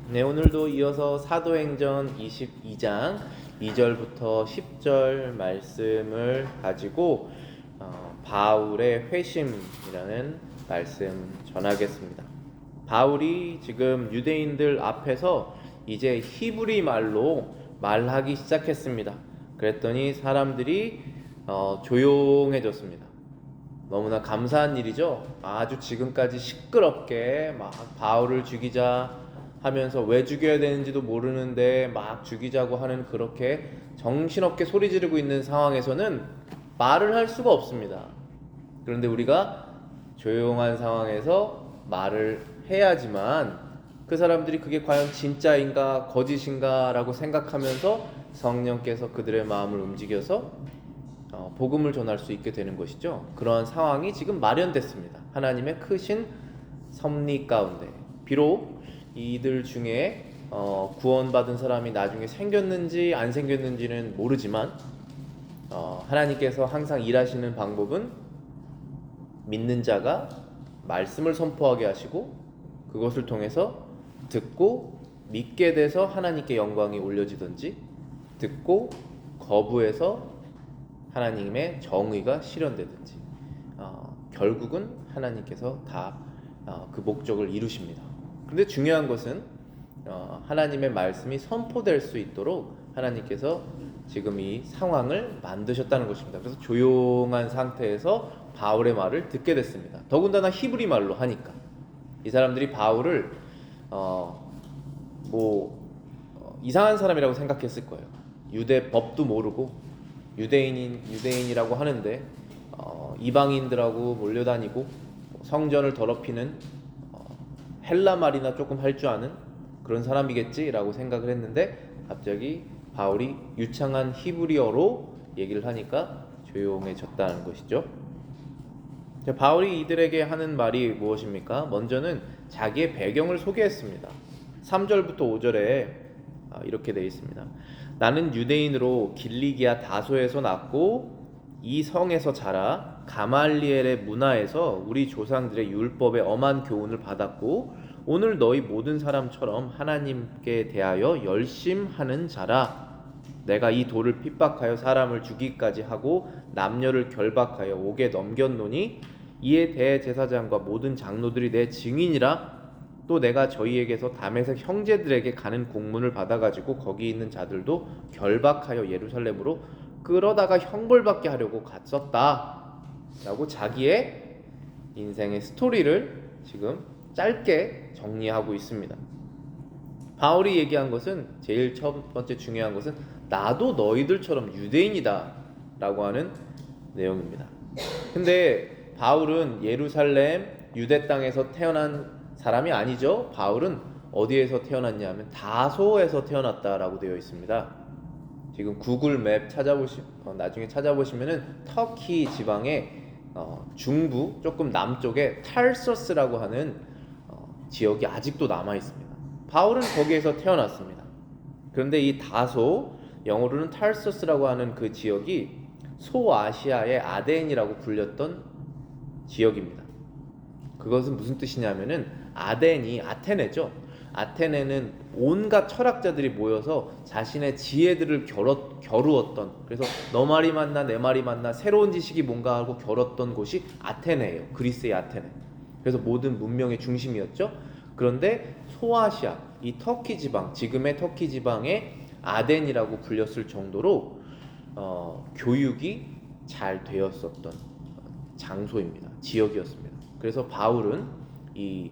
네, 오늘도 이어서 사도행전 22장 2절부터 10절 말씀을 가지고 바울의 회심이라는 말씀 전하겠습니다. 바울이 지금 유대인들 앞에서 이제 히브리 말로 말하기 시작했습니다. 그랬더니 사람들이 조용해졌습니다. 너무나 감사한 일이죠. 아주 지금까지 시끄럽게 막 바울을 죽이자 하면서 왜 죽여야 되는지도 모르는데 막 죽이자고 하는, 그렇게 정신없게 소리 지르고 있는 상황에서는 말을 할 수가 없습니다. 그런데 우리가 조용한 상황에서 말을 해야지만 그 사람들이 그게 과연 진짜인가 거짓인가 라고 생각하면서 성령께서 그들의 마음을 움직여서 복음을 전할 수 있게 되는 것이죠. 그러한 상황이 지금 마련됐습니다. 하나님의 크신 섭리 가운데. 비록 이들 중에 구원받은 사람이 나중에 생겼는지 안 생겼는지는 모르지만 하나님께서 항상 일하시는 방법은 믿는 자가 말씀을 선포하게 하시고 그것을 통해서 듣고 믿게 돼서 하나님께 영광이 올려지든지, 듣고 거부해서 하나님의 정의가 실현되든지 결국은 하나님께서 다 그 목적을 이루십니다. 그런데 중요한 것은 하나님의 말씀이 선포될 수 있도록 하나님께서 지금 이 상황을 만드셨다는 것입니다. 그래서 조용한 상태에서 바울의 말을 듣게 됐습니다. 더군다나 히브리 말로 하니까 이 사람들이 바울을 이상한 사람이라고 생각했을 거예요. 유대 법도 모르고 유대인이라고 하는데 이방인들하고 몰려다니고 성전을 더럽히는 헬라 말이나 조금 할 줄 아는 그런 사람이겠지라고 생각을 했는데, 갑자기 바울이 유창한 히브리어로 얘기를 하니까 조용해졌다는 것이죠. 바울이 이들에게 하는 말이 무엇입니까? 먼저는 자기의 배경을 소개했습니다. 3절부터 5절에 이렇게 되어 있습니다. 나는 유대인으로 길리기아 다소에서 났고 이 성에서 자라 가말리엘의 문화에서 우리 조상들의 율법의 엄한 교훈을 받았고 오늘 너희 모든 사람처럼 하나님께 대하여 열심하는 자라. 내가 이 돌을 핍박하여 사람을 죽이기까지 하고 남녀를 결박하여 옥에 넘겼노니 이에 대제사장과 모든 장로들이 내 증인이라. 또 내가 저희에게서 다메섹 형제들에게 가는 공문을 받아가지고 거기 있는 자들도 결박하여 예루살렘으로 끌어다가 형벌받게 하려고 갔었다 라고 자기의 인생의 스토리를 지금 짧게 정리하고 있습니다. 바울이 얘기한 것은, 제일 첫 번째 중요한 것은 나도 너희들처럼 유대인이다 라고 하는 내용입니다. 근데 바울은 예루살렘 유대 땅에서 태어난 사람이 아니죠. 바울은 어디에서 태어났냐면 다소에서 태어났다라고 되어 있습니다. 지금 구글 맵 나중에 찾아보시면은 터키 지방의 중부 조금 남쪽에 탈서스라고 하는 지역이 아직도 남아 있습니다. 바울은 거기에서 태어났습니다. 그런데 이 다소, 영어로는 탈서스라고 하는 그 지역이 소아시아의 아덴이라고 불렸던 지역입니다. 그것은 무슨 뜻이냐면은 아덴이 아테네죠. 아테네는 온갖 철학자들이 모여서 자신의 지혜들을 겨루었던, 그래서 너 말이 맞나 내 말이 맞나 새로운 지식이 뭔가 하고 겨뤘던 곳이 아테네예요. 그리스의 아테네. 그래서 모든 문명의 중심이었죠. 그런데 소아시아, 이 터키 지방, 지금의 터키 지방의 아덴이라고 불렸을 정도로 교육이 잘 되었었던 장소입니다. 지역이었습니다. 그래서 바울은 이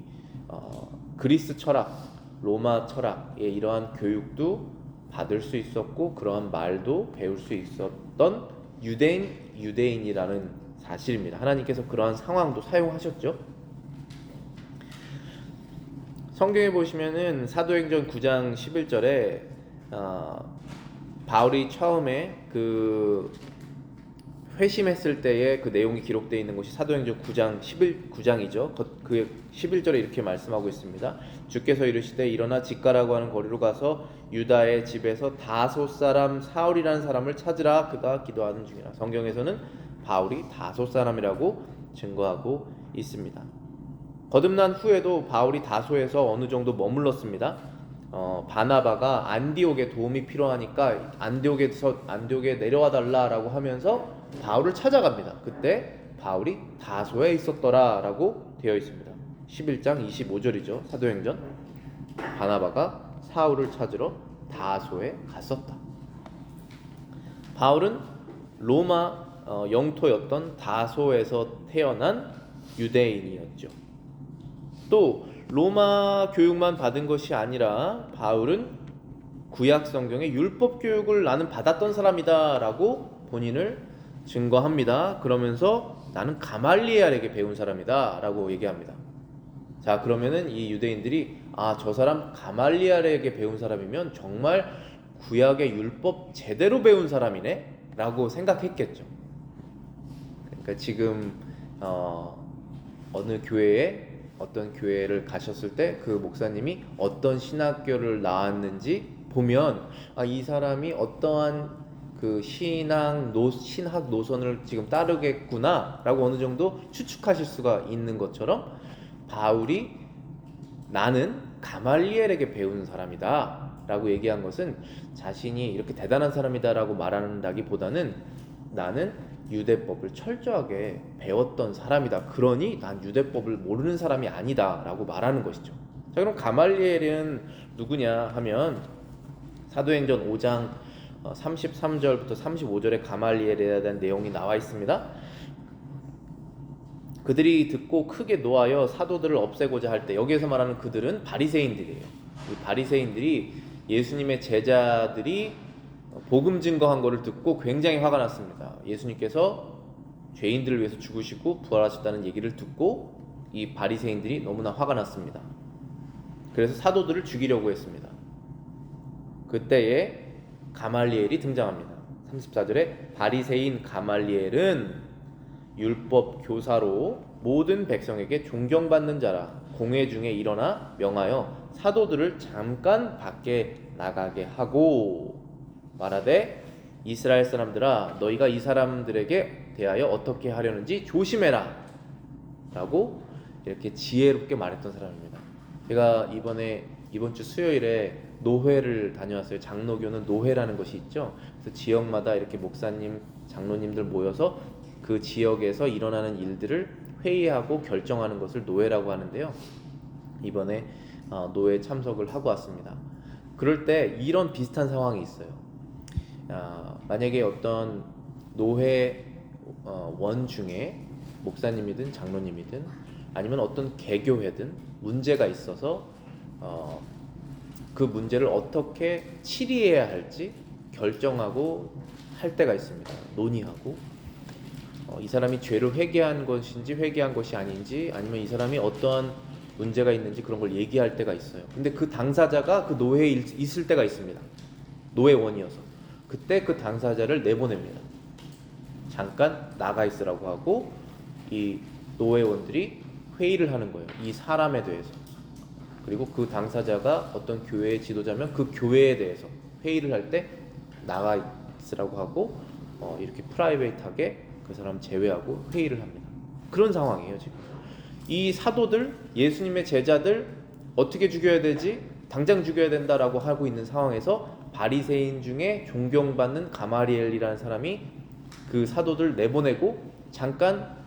그리스 철학, 로마 철학의 이러한 교육도 받을 수 있었고 그러한 말도 배울 수 있었던 유대인이라는 사실입니다. 하나님께서 그러한 상황도 사용하셨죠. 성경에 보시면은 사도행전 9장 11절에 바울이 처음에 그 회심했을 때의 그 내용이 기록되어 있는 것이 사도행전 9장이죠. 그 11절에 이렇게 말씀하고 있습니다. 주께서 이르시되 일어나 직가라고 하는 거리로 가서 유다의 집에서 다소 사람 사울이라는 사람을 찾으라. 그가 기도하는 중이라. 성경에서는 바울이 다소 사람이라고 증거하고 있습니다. 거듭난 후에도 바울이 다소에서 어느 정도 머물렀습니다. 바나바가 안디옥에 도움이 필요하니까 안디옥에 내려와 달라라고 하면서 바울을 찾아갑니다. 그때 바울이 다소에 있었더라라고 되어 있습니다. 11장 25절이죠. 사도행전. 바나바가 사울을 찾으러 다소에 갔었다. 바울은 로마 영토였던 다소에서 태어난 유대인이었죠. 또 로마 교육만 받은 것이 아니라 바울은 구약 성경의 율법 교육을 나는 받았던 사람이다라고 본인을 증거합니다. 그러면서 나는 가말리엘에게 배운 사람이다라고 얘기합니다. 자, 그러면은 이 유대인들이 저 사람 가말리엘에게 배운 사람이면 정말 구약의 율법 제대로 배운 사람이네 라고 생각했겠죠. 그러니까 지금 어느 교회에 어떤 교회를 가셨을 때 그 목사님이 어떤 신학교를 나왔는지 보면 이 사람이 어떠한 그 신학 노선을 지금 따르겠구나 라고 어느 정도 추측하실 수가 있는 것처럼 바울이 나는 가말리엘에게 배운 사람이다 라고 얘기한 것은 자신이 이렇게 대단한 사람이다 라고 말한다기보다는 나는 유대법을 철저하게 배웠던 사람이다. 그러니 난 유대법을 모르는 사람이 아니다 라고 말하는 것이죠. 자, 그럼 가말리엘은 누구냐 하면 사도행전 5장 33절부터 35절에 가말리엘에 대한 내용이 나와 있습니다. 그들이 듣고 크게 노하여 사도들을 없애고자 할 때, 여기에서 말하는 그들은 바리새인들이에요. 이 바리새인들이 예수님의 제자들이 복음 증거한 것을 듣고 굉장히 화가 났습니다. 예수님께서 죄인들을 위해서 죽으시고 부활하셨다는 얘기를 듣고 이 바리새인들이 너무나 화가 났습니다. 그래서 사도들을 죽이려고 했습니다. 그때에 가말리엘이 등장합니다. 34절에 바리새인 가말리엘은 율법 교사로 모든 백성에게 존경받는 자라 공회 중에 일어나 명하여 사도들을 잠깐 밖에 나가게 하고 말하되 이스라엘 사람들아 너희가 이 사람들에게 대하여 어떻게 하려는지 조심해라 라고 이렇게 지혜롭게 말했던 사람입니다. 제가 이번 주 수요일에 노회를 다녀왔어요. 장로교는 노회라는 것이 있죠. 그래서 지역마다 이렇게 목사님, 장로님들 모여서 그 지역에서 일어나는 일들을 회의하고 결정하는 것을 노회라고 하는데요. 이번에 노회 참석을 하고 왔습니다. 그럴 때 이런 비슷한 상황이 있어요. 만약에 어떤 노회 원 중에 목사님이든 장로님이든 아니면 어떤 개교회든 문제가 있어서 그 문제를 어떻게 치리해야 할지 결정하고 할 때가 있습니다. 논의하고 이 사람이 죄를 회개한 것인지 회개한 것이 아닌지 아니면 이 사람이 어떠한 문제가 있는지 그런 걸 얘기할 때가 있어요. 근데 그 당사자가 그 노회에 있을 때가 있습니다. 노회원이어서 그때 그 당사자를 내보냅니다. 잠깐 나가 있으라고 하고 이 노회원들이 회의를 하는 거예요. 이 사람에 대해서. 그리고 그 당사자가 어떤 교회의 지도자면 그 교회에 대해서 회의를 할 때 나가 있으라고 하고 이렇게 프라이베이트하게 그 사람 제외하고 회의를 합니다. 그런 상황이에요 지금. 이 사도들, 예수님의 제자들 어떻게 죽여야 되지? 당장 죽여야 된다라고 하고 있는 상황에서 바리새인 중에 존경받는 가말리엘이라는 사람이 그 사도들 내보내고 잠깐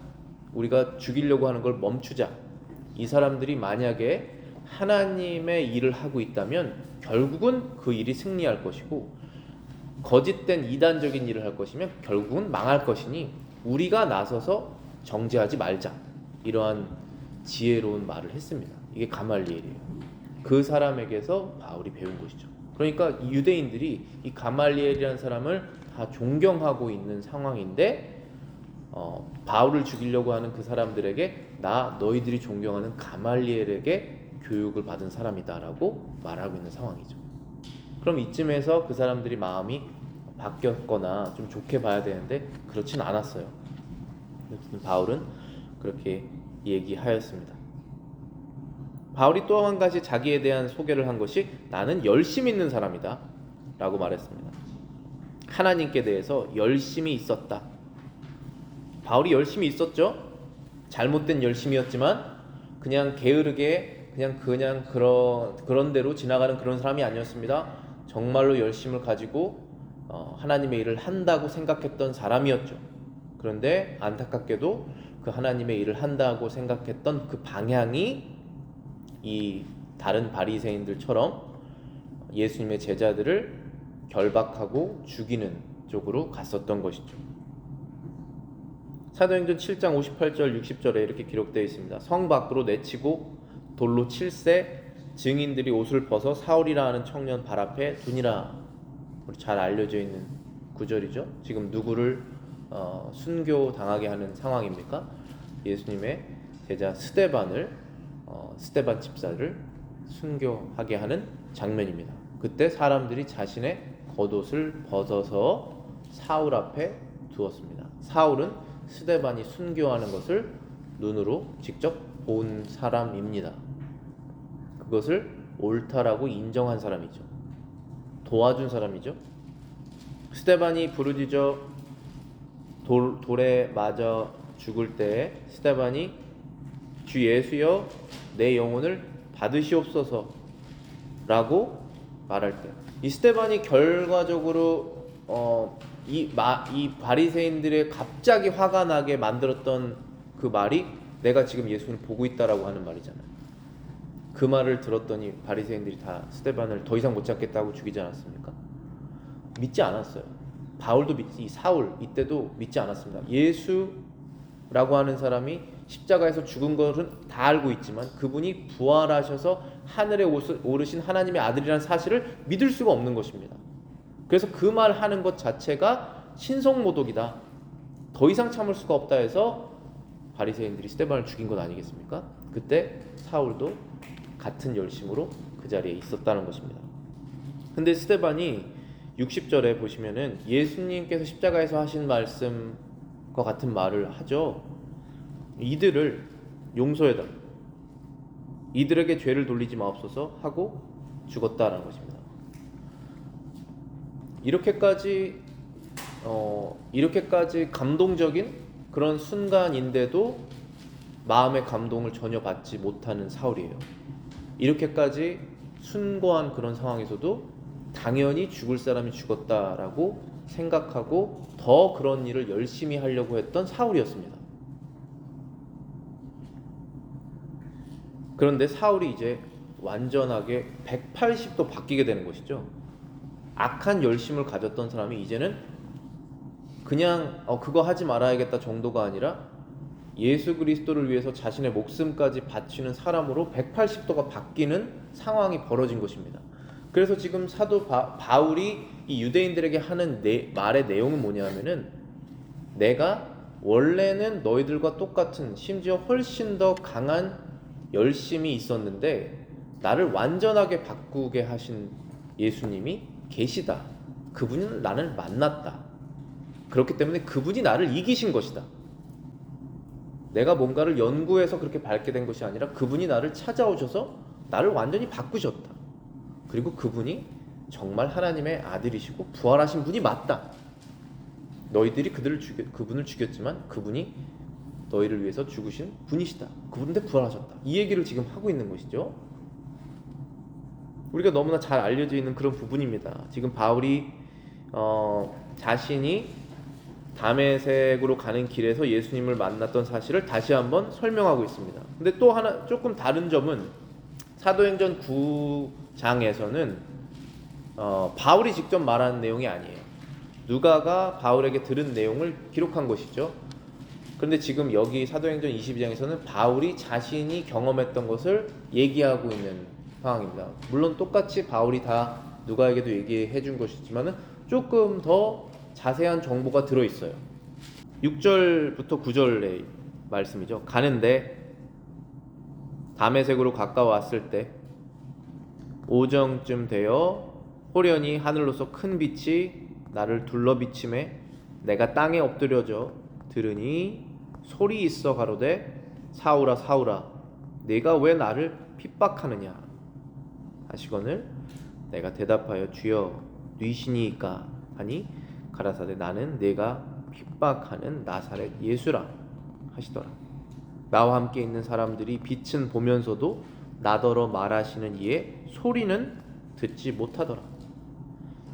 우리가 죽이려고 하는 걸 멈추자. 이 사람들이 만약에 하나님의 일을 하고 있다면 결국은 그 일이 승리할 것이고 거짓된 이단적인 일을 할 것이면 결국은 망할 것이니 우리가 나서서 정죄하지 말자. 이러한 지혜로운 말을 했습니다. 이게 가말리엘이에요. 그 사람에게서 바울이 배운 것이죠. 그러니까 유대인들이 이 가말리엘이라는 사람을 다 존경하고 있는 상황인데 바울을 죽이려고 하는 그 사람들에게 너희들이 존경하는 가말리엘에게 교육을 받은 사람이다라고 말하고 있는 상황이죠. 그럼 이쯤에서 그 사람들이 마음이 바뀌었거나 좀 좋게 봐야 되는데 그렇진 않았어요. 바울은 그렇게 얘기하였습니다. 바울이 또 한 가지 자기에 대한 소개를 한 것이 나는 열심히 있는 사람이다 라고 말했습니다. 하나님께 대해서 열심히 있었다. 바울이 열심히 있었죠. 잘못된 열심이었지만 그냥 게으르게 그냥 그런 대로 지나가는 그런 사람이 아니었습니다. 정말로 열심을 가지고 하나님의 일을 한다고 생각했던 사람이었죠. 그런데 안타깝게도 그 하나님의 일을 한다고 생각했던 그 방향이 이 다른 바리새인들처럼 예수님의 제자들을 결박하고 죽이는 쪽으로 갔었던 것이죠. 사도행전 7장 58절 60절에 이렇게 기록되어 있습니다. 성 밖으로 내치고 돌로 칠세 증인들이 옷을 벗어 사울이라 하는 청년 발 앞에 두니라. 우리 잘 알려져 있는 구절이죠. 지금 누구를 순교당하게 하는 상황입니까? 예수님의 제자 스데반 집사를 순교하게 하는 장면입니다. 그때 사람들이 자신의 겉옷을 벗어서 사울 앞에 두었습니다. 사울은 스데반이 순교하는 것을 눈으로 직접 본 사람입니다. 그것을 옳다라고 인정한 사람이죠. 도와준 사람이죠. 스데반이 부르짖어 돌에 맞아 죽을 때에 스데반이 주 예수여 내 영혼을 받으시옵소서 라고 말할 때, 이 스데반이 결과적으로 이 바리새인들의 갑자기 화가 나게 만들었던 그 말이 내가 지금 예수를 보고 있다라고 하는 말이잖아요. 그 말을 들었더니 바리새인들이 다 스데반을 더 이상 못 잡겠다고 죽이지 않았습니까? 믿지 않았어요. 바울도 이 사울 이때도 믿지 않았습니다. 예수라고 하는 사람이 십자가에서 죽은 것은 다 알고 있지만 그분이 부활하셔서 하늘에 오르신 하나님의 아들이라는 사실을 믿을 수가 없는 것입니다. 그래서 그 말 하는 것 자체가 신성모독이다, 더 이상 참을 수가 없다 해서 바리새인들이 스데반을 죽인 것 아니겠습니까? 그때 사울도 같은 열심으로 그 자리에 있었다는 것입니다. 근데 스데반이 60절에 보시면은 예수님께서 십자가에서 하신 말씀과 같은 말을 하죠. 이들을 용서해달라, 이들에게 죄를 돌리지 마옵소서 하고 죽었다라는 것입니다. 이렇게까지 감동적인 그런 순간인데도 마음의 감동을 전혀 받지 못하는 사울이에요. 이렇게까지 숭고한 그런 상황에서도 당연히 죽을 사람이 죽었다라고 생각하고 더 그런 일을 열심히 하려고 했던 사울이었습니다. 그런데 사울이 이제 완전하게 180도 바뀌게 되는 것이죠. 악한 열심을 가졌던 사람이 이제는 그냥 그거 하지 말아야겠다 정도가 아니라 예수 그리스도를 위해서 자신의 목숨까지 바치는 사람으로 180도가 바뀌는 상황이 벌어진 것입니다. 그래서 지금 사도 바울이 이 유대인들에게 하는 말의 내용은 뭐냐면은, 내가 원래는 너희들과 똑같은 심지어 훨씬 더 강한 열심이 있었는데 나를 완전하게 바꾸게 하신 예수님이 계시다. 그분은 나를 만났다. 그렇기 때문에 그분이 나를 이기신 것이다. 내가 뭔가를 연구해서 그렇게 밝게 된 것이 아니라 그분이 나를 찾아오셔서 나를 완전히 바꾸셨다. 그리고 그분이 정말 하나님의 아들이시고 부활하신 분이 맞다. 너희들이 그분을 죽였지만 그분이 너희를 위해서 죽으신 분이시다. 그분인데 부활하셨다. 이 얘기를 지금 하고 있는 것이죠. 우리가 너무나 잘 알려져 있는 그런 부분입니다. 지금 바울이 자신이 다메섹으로 가는 길에서 예수님을 만났던 사실을 다시 한번 설명하고 있습니다. 근데 또 하나 조금 다른 점은 사도행전 9장에서는 바울이 직접 말한 내용이 아니에요. 누가가 바울에게 들은 내용을 기록한 것이죠. 그런데 지금 여기 사도행전 22장에서는 바울이 자신이 경험했던 것을 얘기하고 있는 상황입니다. 물론 똑같이 바울이 다 누가에게도 얘기해 준 것이지만 조금 더 자세한 정보가 들어있어요. 6절부터 9절의 말씀이죠. 가는데 다메섹으로 가까워왔을 때 오정쯤 되어 호련히 하늘로서 큰 빛이 나를 둘러비침에 내가 땅에 엎드려져 들으니 소리 있어 가로되 사울아 사울아 네가 왜 나를 핍박하느냐 하시거늘 내가 대답하여 주여 뉘시니이까 하니 가라사대 나는 네가 핍박하는 나사렛 예수라 하시더라. 나와 함께 있는 사람들이 빛은 보면서도 나더러 말하시는 이의 소리는 듣지 못하더라.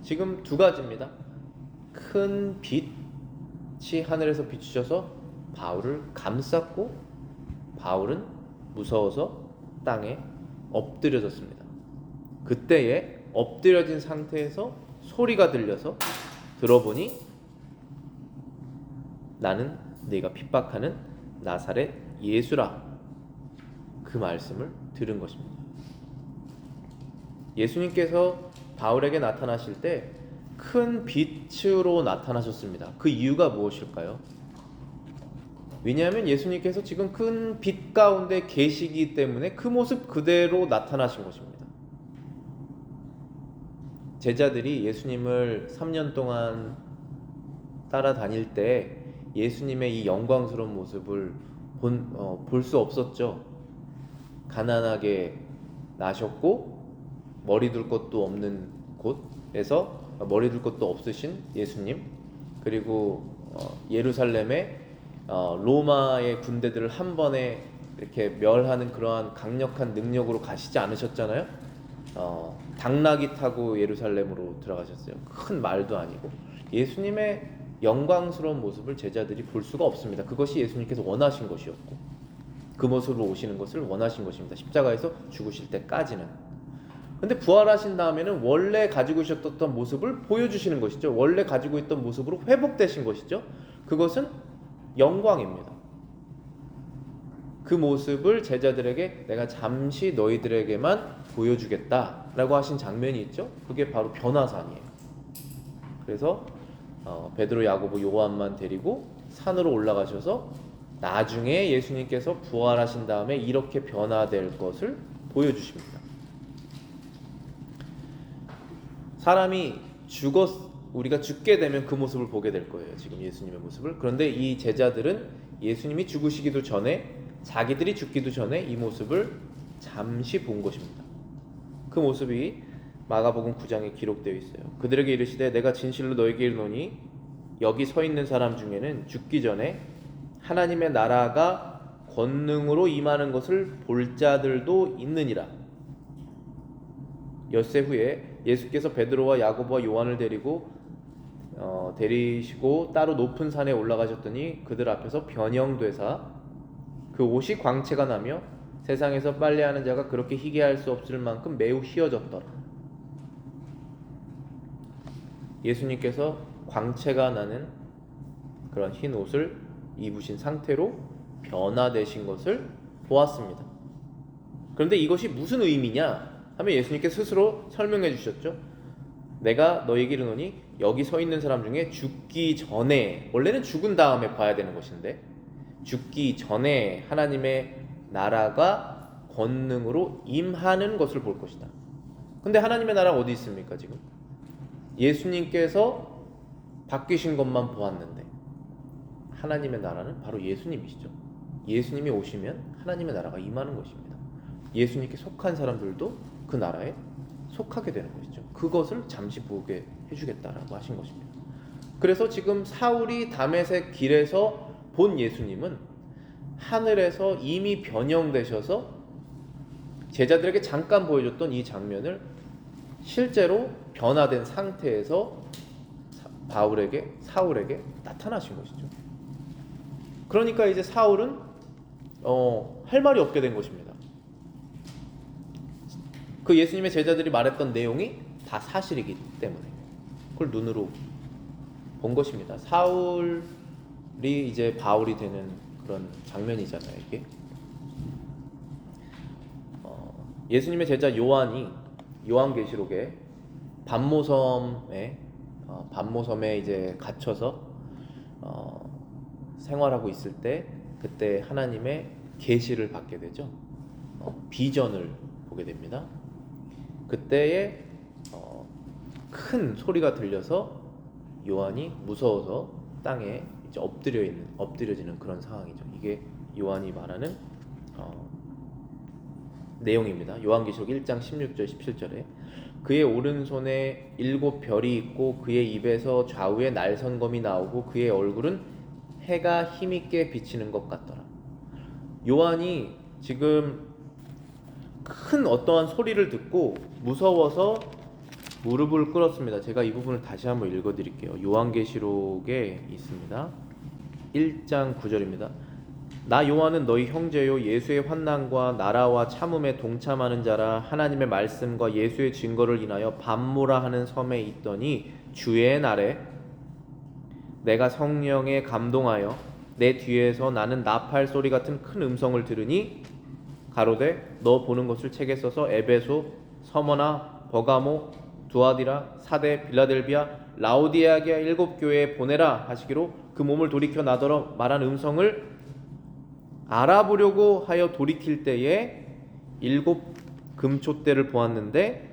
지금 두 가지입니다. 큰 빛이 하늘에서 비추셔서 바울을 감쌌고 바울은 무서워서 땅에 엎드려졌습니다. 그때에 엎드려진 상태에서 소리가 들려서 들어보니 나는 네가 핍박하는 나사렛 예수라, 그 말씀을 들은 것입니다. 예수님께서 바울에게 나타나실 때 큰 빛으로 나타나셨습니다. 그 이유가 무엇일까요? 왜냐하면 예수님께서 지금 큰 빛 가운데 계시기 때문에 그 모습 그대로 나타나신 것입니다. 제자들이 예수님을 3년 동안 따라다닐 때 예수님의 이 영광스러운 모습을 볼 수 없었죠. 가난하게 나셨고 머리 둘 곳도 없는 곳에서 머리 둘 곳도 없으신 예수님, 그리고 예루살렘에 로마의 군대들을 한 번에 이렇게 멸하는 그러한 강력한 능력으로 가시지 않으셨잖아요. 당나귀 타고 예루살렘으로 들어가셨어요. 큰 말도 아니고. 예수님의 영광스러운 모습을 제자들이 볼 수가 없습니다. 그것이 예수님께서 원하신 것이었고 그 모습으로 오시는 것을 원하신 것입니다. 십자가에서 죽으실 때까지는. 근데 부활하신 다음에는 원래 가지고 있었던 모습을 보여주시는 것이죠. 원래 가지고 있던 모습으로 회복되신 것이죠. 그것은 영광입니다. 그 모습을 제자들에게 내가 잠시 너희들에게만 보여주겠다라고 하신 장면이 있죠. 그게 바로 변화산이에요. 그래서 베드로, 야고보, 요한만 데리고 산으로 올라가셔서 나중에 예수님께서 부활하신 다음에 이렇게 변화될 것을 보여주십니다. 사람이 우리가 죽게 되면 그 모습을 보게 될 거예요. 지금 예수님의 모습을. 그런데 이 제자들은 예수님이 죽으시기도 전에, 자기들이 죽기도 전에 이 모습을 잠시 본 것입니다. 그 모습이 마가복음 9장에 기록되어 있어요. 그들에게 이르시되 내가 진실로 너에게 이르노니 여기 서 있는 사람 중에는 죽기 전에 하나님의 나라가 권능으로 임하는 것을 볼 자들도 있느니라. 엿새 후에 예수께서 베드로와 야고보와 요한을 데리시고 따로 높은 산에 올라가셨더니 그들 앞에서 변형되사 그 옷이 광채가 나며 세상에서 빨래하는 자가 그렇게 희게 할 수 없을 만큼 매우 희어졌더라. 예수님께서 광채가 나는 그런 흰 옷을 입으신 상태로 변화되신 것을 보았습니다. 그런데 이것이 무슨 의미냐 하면 예수님께서 스스로 설명해 주셨죠. 내가 너희에게 이르노니 여기 서 있는 사람 중에 죽기 전에, 원래는 죽은 다음에 봐야 되는 것인데 죽기 전에 하나님의 나라가 권능으로 임하는 것을 볼 것이다. 근데 하나님의 나라가 어디 있습니까? 지금 예수님께서 바뀌신 것만 보았는데 하나님의 나라는 바로 예수님이시죠. 예수님이 오시면 하나님의 나라가 임하는 것입니다. 예수님께 속한 사람들도 그 나라에 속하게 되는 것이죠. 그것을 잠시 보게 해주겠다라고 하신 것입니다. 그래서 지금 사울이 다메섹 길에서 본 예수님은 하늘에서 이미 변형되셔서 제자들에게 잠깐 보여줬던 이 장면을 실제로 변화된 상태에서 사울에게 나타나신 것이죠. 그러니까 이제 사울은 할 말이 없게 된 것입니다. 그 예수님의 제자들이 말했던 내용이 다 사실이기 때문에 그걸 눈으로 본 것입니다. 사울이 이제 바울이 되는 그런 장면이잖아요, 이게. 예수님의 제자 요한이 요한계시록에 반모섬에 이제 갇혀서 생활하고 있을 때 그때 하나님의 계시를 받게 되죠. 비전을 보게 됩니다. 그때에 큰 소리가 들려서 요한이 무서워서 땅에 이제 엎드려지는 그런 상황이죠. 이게 요한이 말하는 내용입니다. 요한계시록 1장 16절 17절에 그의 오른손에 7별이 있고 그의 입에서 좌우에 날선검이 나오고 그의 얼굴은 해가 힘있게 비치는 것 같더라. 요한이 지금 큰 어떠한 소리를 듣고 무서워서 무릎을 꿇었습니다. 제가 이 부분을 다시 한번 읽어드릴게요. 요한계시록에 있습니다. 1장 9절입니다. 나 요한은 너희 형제요 예수의 환난과 나라와 참음에 동참하는 자라. 하나님의 말씀과 예수의 증거를 인하여 밤모라 하는 섬에 있더니 주의 날에 내가 성령에 감동하여 내 뒤에서 나는 나팔 소리 같은 큰 음성을 들으니 가로되 너 보는 것을 책에 써서 에베소, 서머나, 버가모, 두아디라, 사대, 빌라델비아, 라오디아기아 7교회에 보내라 하시기로 그 몸을 돌이켜 나더러 말한 음성을 알아보려고 하여 돌이킬 때에 7 금촛대를 보았는데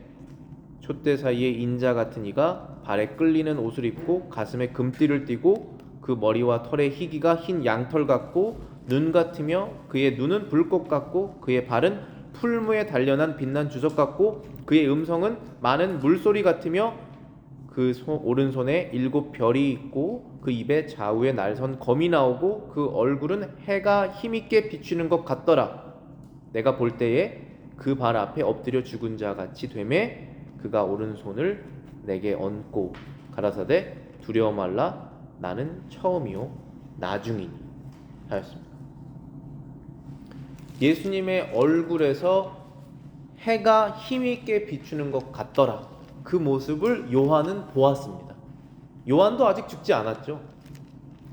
촛대 사이에 인자 같은 이가 발에 끌리는 옷을 입고 가슴에 금띠를 띠고 그 머리와 털의 희기가 흰 양털 같고 눈 같으며 그의 눈은 불꽃 같고 그의 발은 풀무에 단련한 빛난 주석 같고 그의 음성은 많은 물소리 같으며 그 오른손에 7 별이 있고 그 입에 좌우에 날선 검이 나오고 그 얼굴은 해가 힘있게 비추는 것 같더라. 내가 볼 때에 그 발 앞에 엎드려 죽은 자 같이 되매 그가 오른손을 내게 얹고 가라사대 두려워 말라 나는 처음이요 나중이니 하였습니다. 예수님의 얼굴에서 해가 힘있게 비추는 것 같더라. 그 모습을 요한은 보았습니다. 요한도 아직 죽지 않았죠.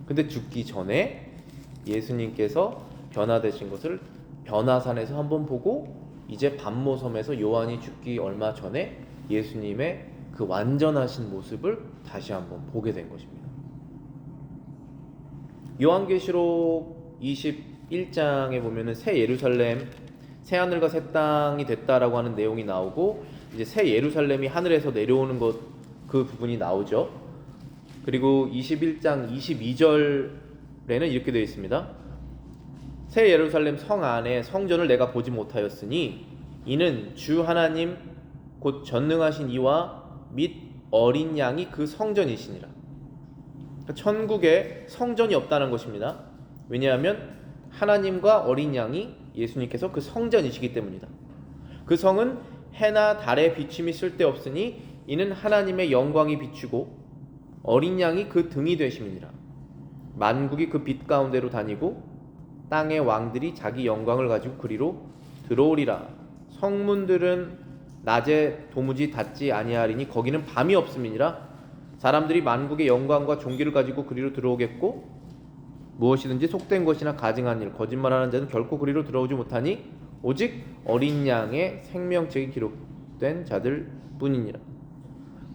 근데 죽기 전에 예수님께서 변화되신 것을 변화산에서 한번 보고 이제 밤모섬에서 요한이 죽기 얼마 전에 예수님의 그 완전하신 모습을 다시 한번 보게 된 것입니다. 요한계시록 21장에 보면은 새 예루살렘, 새 하늘과 새 땅이 됐다라고 하는 내용이 나오고 이제 새 예루살렘이 하늘에서 내려오는 것 그 부분이 나오죠. 그리고 21장 22절에는 이렇게 되어 있습니다. 새 예루살렘 성 안에 성전을 내가 보지 못하였으니 이는 주 하나님 곧 전능하신 이와 및 어린 양이 그 성전이시니라. 천국에 성전이 없다는 것입니다. 왜냐하면 하나님과 어린 양이 예수님께서 그 성전이시기 때문이다. 그 성은 해나 달의 비침이 쓸데없으니 이는 하나님의 영광이 비추고 어린 양이 그 등이 되심이니라. 만국이 그 빛 가운데로 다니고 땅의 왕들이 자기 영광을 가지고 그리로 들어오리라. 성문들은 낮에 도무지 닫지 아니하리니 거기는 밤이 없음이니라. 사람들이 만국의 영광과 존귀를 가지고 그리로 들어오겠고 무엇이든지 속된 것이나 가증한 일, 거짓말하는 자는 결코 그리로 들어오지 못하니 오직 어린 양의 생명책이 기록된 자들 뿐이니라.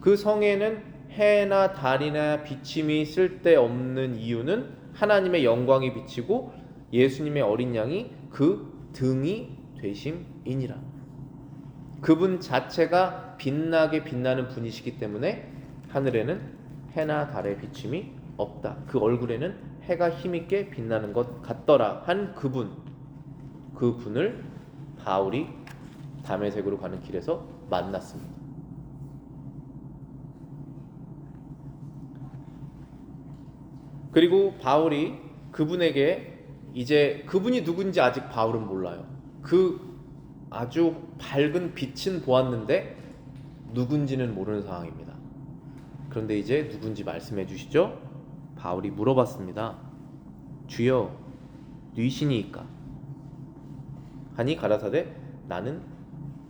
그 성에는 해나 달이나 비침이 쓸데없는 이유는 하나님의 영광이 비치고 예수님의 어린 양이 그 등이 되심이니라. 그분 자체가 빛나게 빛나는 분이시기 때문에 하늘에는 해나 달의 비침이 없다. 그 얼굴에는 해가 힘있게 빛나는 것 같더라 한 그분을 바울이 다메섹으로 가는 길에서 만났습니다. 그리고 바울이 그분에게 이제 그분이 누군지 아직 바울은 몰라요. 그 아주 밝은 빛은 보았는데 누군지는 모르는 상황입니다. 그런데 이제 누군지 말씀해 주시죠. 바울이 물어봤습니다. 주여 누이시니이까? 하니 가라사대 나는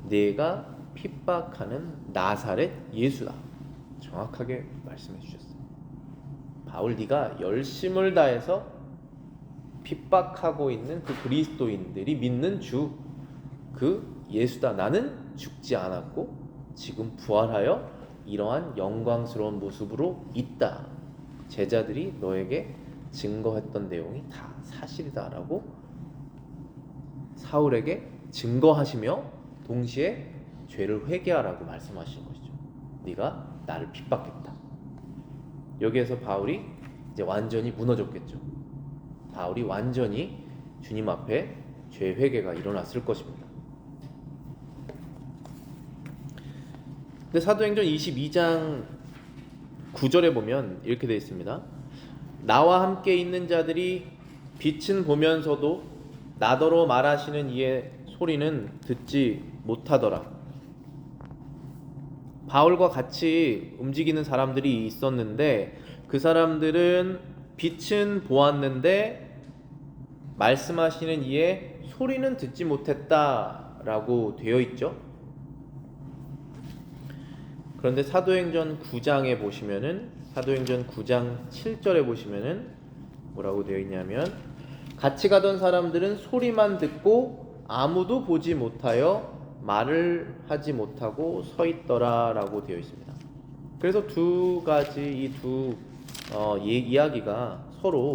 네가 핍박하는 나사렛 예수다. 정확하게 말씀해 주셨어요. 바울 네가 열심을 다해서 핍박하고 있는 그 그리스도인들이 믿는 주 그 예수다. 나는 죽지 않았고 지금 부활하여 이러한 영광스러운 모습으로 있다. 제자들이 너에게 증거했던 내용이 다 사실이다라고 사울에게 증거하시며 동시에 죄를 회개하라고 말씀하신 것이죠. 네가 나를 핍박했다. 여기에서 바울이 이제 완전히 무너졌겠죠. 바울이 완전히 주님 앞에 죄 회개가 일어났을 것입니다. 근데 사도행전 22장 9절에 보면 이렇게 되어 있습니다. 나와 함께 있는 자들이 빛은 보면서도 나더러 말하시는 이의 소리는 듣지 못하더라. 바울과 같이 움직이는 사람들이 있었는데 그 사람들은 빛은 보았는데 말씀하시는 이에 소리는 듣지 못했다라고 되어 있죠. 그런데 사도행전 9장에 보시면은, 사도행전 9장 7절에 보시면은 뭐라고 되어 있냐면, 같이 가던 사람들은 소리만 듣고 아무도 보지 못하여 말을 하지 못하고 서 있더라라고 되어 있습니다. 그래서 두 가지 이 두 이야기가 서로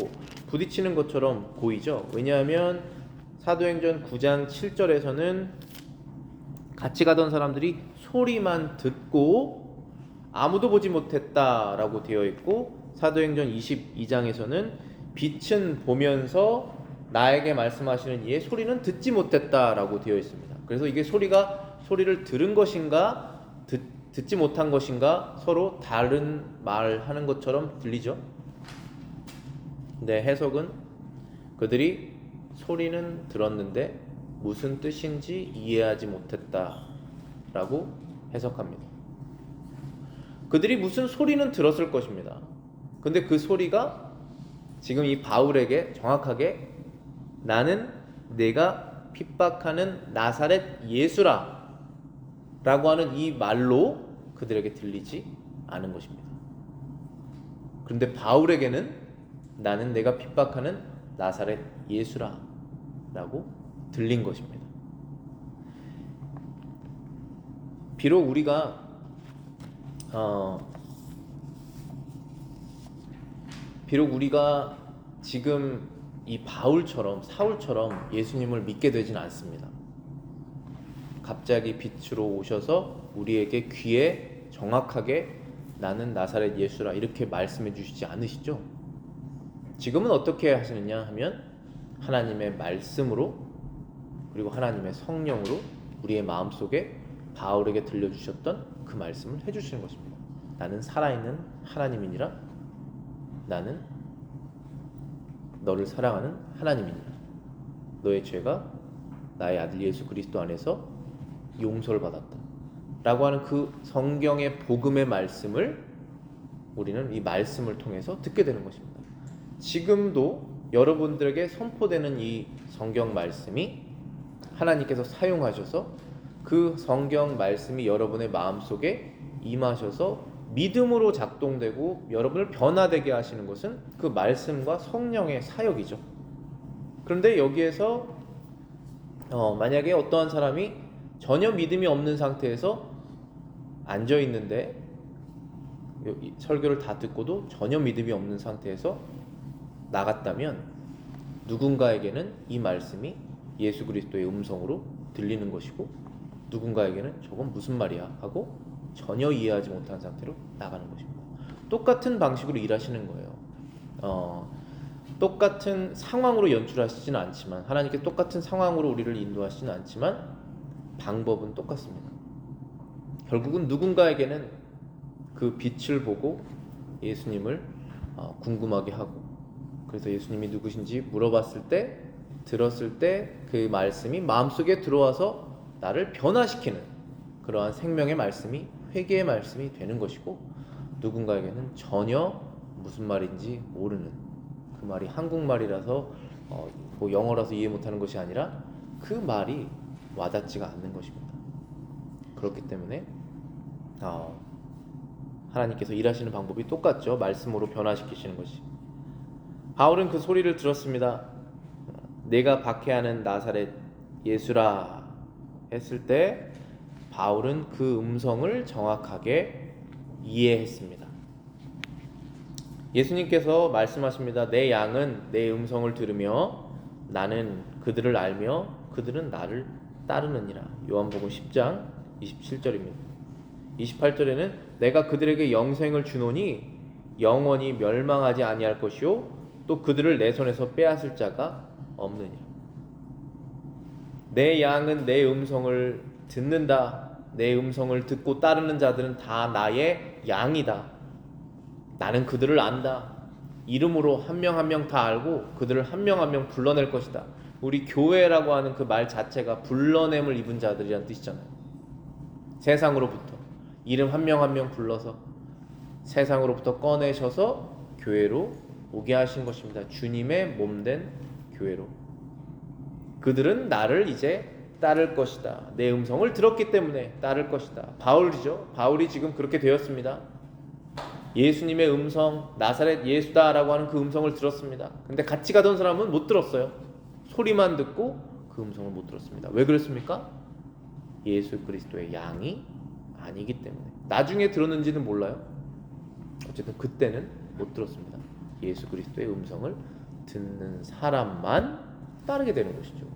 부딪히는 것처럼 보이죠. 왜냐하면 사도행전 9장 7절에서는 같이 가던 사람들이 소리만 듣고 아무도 보지 못했다라고 되어 있고, 사도행전 22장에서는 빛은 보면서 나에게 말씀하시는 이에 소리는 듣지 못했다라고 되어 있습니다. 그래서 이게 소리를 들은 것인가 듣지 못한 것인가 서로 다른 말하는 것처럼 들리죠. 근데 해석은 그들이 소리는 들었는데 무슨 뜻인지 이해하지 못했다라고 해석합니다. 그들이 무슨 소리는 들었을 것입니다. 근데 그 소리가 지금 이 바울에게 정확하게 나는 내가 핍박하는 나사렛 예수라 라고 하는 이 말로 그들에게 들리지 않은 것입니다. 그런데 바울에게는 나는 내가 핍박하는 나사렛 예수라 라고 들린 것입니다. 비록 우리가 지금 이 바울처럼 사울처럼 예수님을 믿게 되지는 않습니다. 갑자기 빛으로 오셔서 우리에게 귀에 정확하게 나는 나사렛 예수라 이렇게 말씀해 주시지 않으시죠? 지금은 어떻게 하시느냐 하면 하나님의 말씀으로 그리고 하나님의 성령으로 우리의 마음속에 바울에게 들려주셨던 그 말씀을 해주시는 것입니다. 나는 살아있는 하나님이니라. 나는 너를 사랑하는 하나님이니라. 너의 죄가 나의 아들 예수 그리스도 안에서 용서를 받았다 라고 하는 그 성경의 복음의 말씀을 우리는 이 말씀을 통해서 듣게 되는 것입니다. 지금도 여러분들에게 선포되는 이 성경 말씀이 하나님께서 사용하셔서 그 성경 말씀이 여러분의 마음속에 임하셔서 믿음으로 작동되고 여러분을 변화되게 하시는 것은 그 말씀과 성령의 사역이죠. 그런데 여기에서 만약에 어떠한 사람이 전혀 믿음이 없는 상태에서 앉아 있는데 설교를 다 듣고도 전혀 믿음이 없는 상태에서 나갔다면 누군가에게는 이 말씀이 예수 그리스도의 음성으로 들리는 것이고 누군가에게는 저건 무슨 말이야 하고 전혀 이해하지 못한 상태로 나가는 것입니다. 똑같은 방식으로 일하시는 거예요. 똑같은 상황으로 연출하시지는 않지만 하나님께 똑같은 상황으로 우리를 인도하시지는 않지만 방법은 똑같습니다. 결국은 누군가에게는 그 빛을 보고 예수님을 궁금하게 하고 그래서 예수님이 누구신지 물어봤을 때 들었을 때 그 말씀이 마음속에 들어와서 나를 변화시키는 그러한 생명의 말씀이 회개의 말씀이 되는 것이고 누군가에게는 전혀 무슨 말인지 모르는 그 말이 한국말이라서 뭐 영어라서 이해 못하는 것이 아니라 그 말이 와닿지가 않는 것입니다. 그렇기 때문에 하나님께서 일하시는 방법이 똑같죠. 말씀으로 변화시키시는 것이. 바울은 그 소리를 들었습니다. 내가 박해하는 나사렛 예수라 했을 때 바울은 그 음성을 정확하게 이해했습니다. 예수님께서 말씀하십니다. 내 양은 내 음성을 들으며 나는 그들을 알며 그들은 나를 따르느니라. 요한복음 10장 27절입니다. 28절에는 내가 그들에게 영생을 주노니 영원히 멸망하지 아니할 것이요 또 그들을 내 손에서 빼앗을 자가 없느니라. 내 양은 내 음성을 듣는다. 내 음성을 듣고 따르는 자들은 다 나의 양이다. 나는 그들을 안다. 이름으로 한 명 한 명 다 알고 그들을 한 명 한 명 불러낼 것이다. 우리 교회라고 하는 그 말 자체가 불러냄을 입은 자들이란 뜻이잖아요. 세상으로부터 이름 한 명 한 명 불러서 세상으로부터 꺼내셔서 교회로 오게 하신 것입니다. 주님의 몸된 교회로. 그들은 나를 이제 따를 것이다. 내 음성을 들었기 때문에 따를 것이다. 바울이죠. 바울이 지금 그렇게 되었습니다. 예수님의 음성, 나사렛 예수다라고 하는 그 음성을 들었습니다. 근데 같이 가던 사람은 못 들었어요. 소리만 듣고 그 음성을 못 들었습니다. 왜 그랬습니까? 예수 그리스도의 양이 아니기 때문에. 나중에 들었는지는 몰라요. 어쨌든 그때는 못 들었습니다. 예수 그리스도의 음성을 듣는 사람만 따르게 되는 것이죠.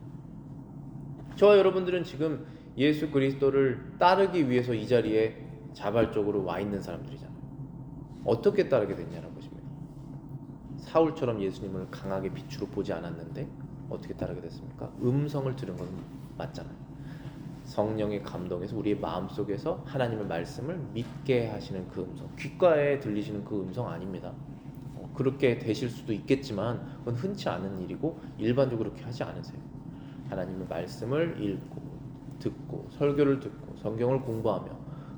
저와 여러분들은 지금 예수 그리스도를 따르기 위해서 이 자리에 자발적으로 와 있는 사람들이잖아요. 어떻게 따르게 됐냐는 것입니다. 사울처럼 예수님을 강하게 빛으로 보지 않았는데 어떻게 따르게 됐습니까? 음성을 들은 건 맞잖아요. 성령의 감동에서 우리의 마음속에서 하나님의 말씀을 믿게 하시는 그 음성, 귓가에 들리시는 그 음성 아닙니다. 그렇게 되실 수도 있겠지만 그건 흔치 않은 일이고 일반적으로 그렇게 하지 않으세요. 하나님의 말씀을 읽고 듣고 설교를 듣고 성경을 공부하며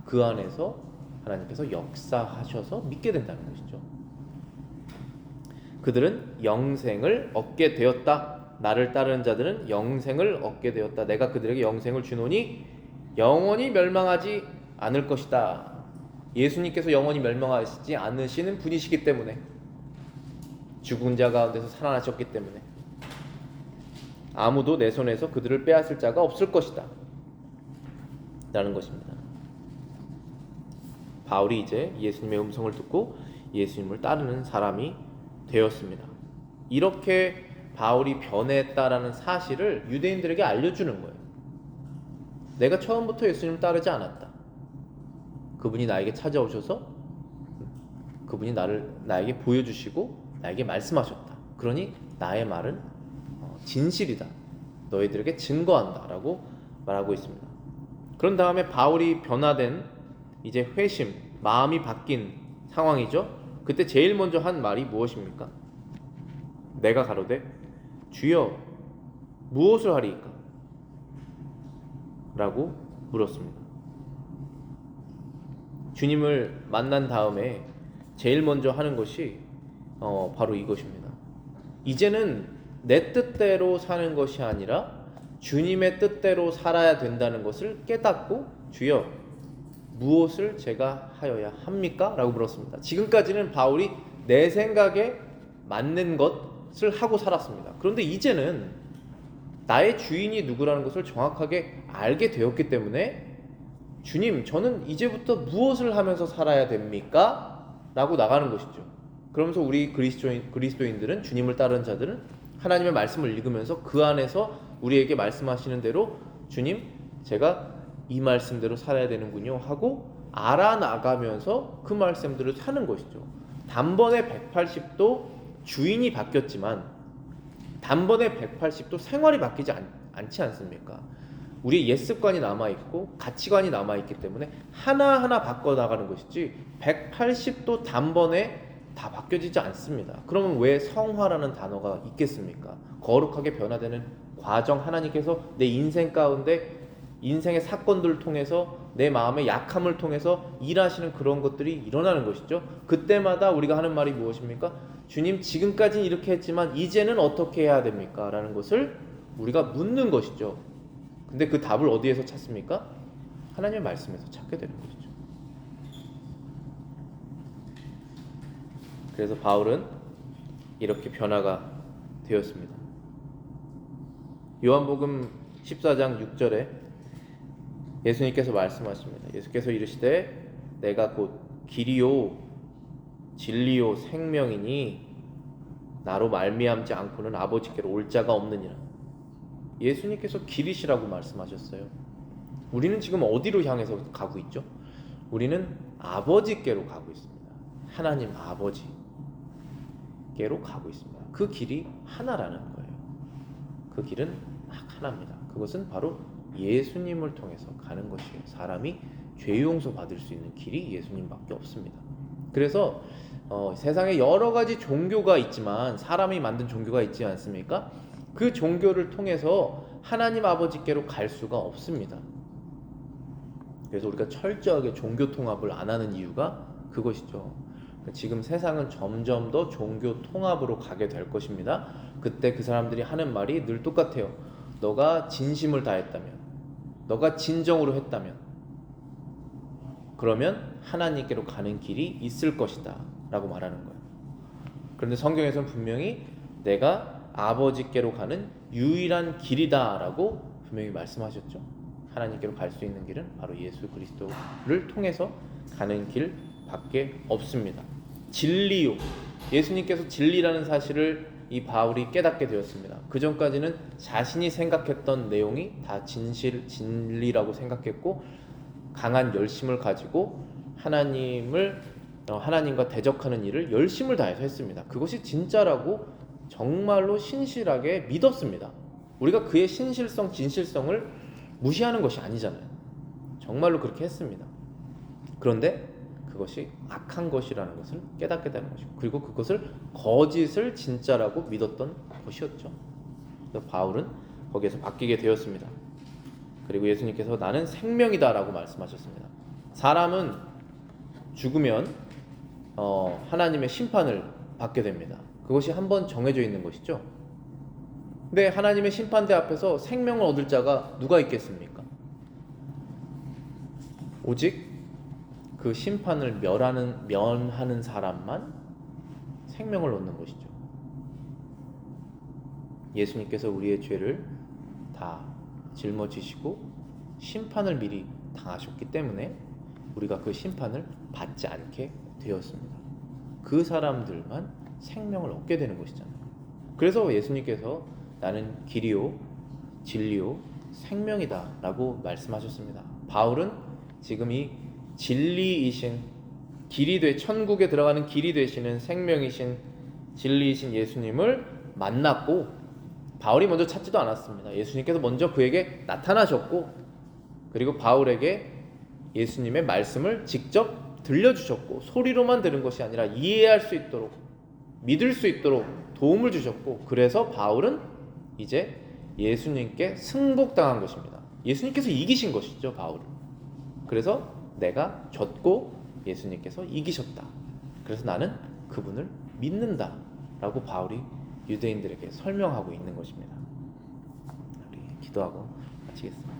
그 안에서 하나님께서 역사하셔서 믿게 된다는 것이죠. 그들은 영생을 얻게 되었다. 나를 따르는 자들은 영생을 얻게 되었다. 내가 그들에게 영생을 주노니 영원히 멸망하지 않을 것이다. 예수님께서 영원히 멸망하시지 않으시는 분이시기 때문에, 죽은 자 가운데서 살아나셨기 때문에 아무도 내 손에서 그들을 빼앗을 자가 없을 것이다 라는 것입니다. 바울이 이제 예수님의 음성을 듣고 예수님을 따르는 사람이 되었습니다. 이렇게 바울이 변했다라는 사실을 유대인들에게 알려주는 거예요. 내가 처음부터 예수님을 따르지 않았다. 그분이 나에게 찾아오셔서 그분이 나에게 보여주시고 나에게 말씀하셨다. 그러니 나의 말은 진실이다. 너희들에게 증거한다 라고 말하고 있습니다. 그런 다음에 바울이 변화된 이제 회심, 마음이 바뀐 상황이죠. 그때 제일 먼저 한 말이 무엇입니까? 내가 가로되 주여 무엇을 하리이까? 라고 물었습니다. 주님을 만난 다음에 제일 먼저 하는 것이 바로 이것입니다. 이제는 내 뜻대로 사는 것이 아니라 주님의 뜻대로 살아야 된다는 것을 깨닫고 주여 무엇을 제가 하여야 합니까? 라고 물었습니다. 지금까지는 바울이 내 생각에 맞는 것을 하고 살았습니다. 그런데 이제는 나의 주인이 누구라는 것을 정확하게 알게 되었기 때문에 주님, 저는 이제부터 무엇을 하면서 살아야 됩니까? 라고 나가는 것이죠. 그러면서 우리 그리스도인들은, 주님을 따르는 자들은 하나님의 말씀을 읽으면서 그 안에서 우리에게 말씀하시는 대로 주님, 제가 이 말씀대로 살아야 되는군요 하고 알아나가면서 그 말씀대로 사는 것이죠. 단번에 180도 주인이 바뀌었지만 단번에 180도 생활이 바뀌지 않지 않습니까? 우리의 옛습관이 남아있고 가치관이 남아있기 때문에 하나하나 바꿔나가는 것이지 180도 단번에 다 바뀌어지지 않습니다. 그러면 왜 성화라는 단어가 있겠습니까? 거룩하게 변화되는 과정, 하나님께서 내 인생 가운데 인생의 사건들을 통해서 내 마음의 약함을 통해서 일하시는 그런 것들이 일어나는 것이죠. 그때마다 우리가 하는 말이 무엇입니까? 주님, 지금까지는 이렇게 했지만 이제는 어떻게 해야 됩니까? 라는 것을 우리가 묻는 것이죠. 근데 그 답을 어디에서 찾습니까? 하나님의 말씀에서 찾게 되는 것이죠. 그래서 바울은 이렇게 변화가 되었습니다. 요한복음 14장 6절에 예수님께서 말씀하십니다. 예수께서 이르시되 내가 곧 길이요 진리요 생명이니 나로 말미암지 않고는 아버지께로 올 자가 없느니라. 예수님께서 길이시라고 말씀하셨어요. 우리는 지금 어디로 향해서 가고 있죠? 우리는 아버지께로 가고 있습니다. 하나님 아버지께로 가고 있습니다. 그 길이 하나라는 거예요. 그 길은 하나입니다. 그것은 바로 예수님을 통해서 가는 것이에요. 사람이 죄 용서 받을 수 있는 길이 예수님밖에 없습니다. 그래서 세상에 여러 가지 종교가 있지만, 사람이 만든 종교가 있지 않습니까? 그 종교를 통해서 하나님 아버지께로 갈 수가 없습니다. 그래서 우리가 철저하게 종교 통합을 안 하는 이유가 그것이죠. 지금 세상은 점점 더 종교 통합으로 가게 될 것입니다. 그때 그 사람들이 하는 말이 늘 똑같아요. 너가 진심을 다했다면, 너가 진정으로 했다면, 그러면 하나님께로 가는 길이 있을 것이다 라고 말하는 거예요. 그런데 성경에서는 분명히 내가 아버지께로 가는 유일한 길이다 라고 분명히 말씀하셨죠. 하나님께로 갈 수 있는 길은 바로 예수 그리스도를 통해서 가는 길밖에 없습니다. 진리요, 예수님께서 진리라는 사실을 이 바울이 깨닫게 되었습니다. 그 전까지는 자신이 생각했던 내용이 다 진리라고 생각했고, 강한 열심을 가지고 하나님과 대적하는 일을 열심을 다해서 했습니다. 그것이 진짜라고 정말로 신실하게 믿었습니다. 우리가 그의 신실성, 진실성을 무시하는 것이 아니잖아요. 정말로 그렇게 했습니다. 그런데 그것이 악한 것이라는 것을 깨닫게 되는 것이고, 그리고 그것을 거짓을 진짜라고 믿었던 것이었죠. 그래서 바울은 거기에서 바뀌게 되었습니다. 그리고 예수님께서 나는 생명이다 라고 말씀하셨습니다. 사람은 죽으면 하나님의 심판을 받게 됩니다. 그것이 한번 정해져 있는 것이죠. 근데 하나님의 심판대 앞에서 생명을 얻을 자가 누가 있겠습니까? 오직 그 심판을 면하는 사람만 생명을 얻는 것이죠. 예수님께서 우리의 죄를 다 짊어지시고 심판을 미리 당하셨기 때문에 우리가 그 심판을 받지 않게 되었습니다. 그 사람들만 생명을 얻게 되는 것이잖아요. 그래서 예수님께서 나는 길이요 진리요 생명이다 라고 말씀하셨습니다. 바울은 지금 이 진리이신, 천국에 들어가는 길이 되시는 생명이신 진리이신 예수님을 만났고, 바울이 먼저 찾지도 않았습니다. 예수님께서 먼저 그에게 나타나셨고, 그리고 바울에게 예수님의 말씀을 직접 들려주셨고, 소리로만 들은 것이 아니라 이해할 수 있도록, 믿을 수 있도록 도움을 주셨고, 그래서 바울은 이제 예수님께 승복당한 것입니다. 예수님께서 이기신 것이죠, 바울은. 그래서 내가 졌고 예수님께서 이기셨다. 그래서 나는 그분을 믿는다 라고 바울이 유대인들에게 설명하고 있는 것입니다. 우리 기도하고 마치겠습니다.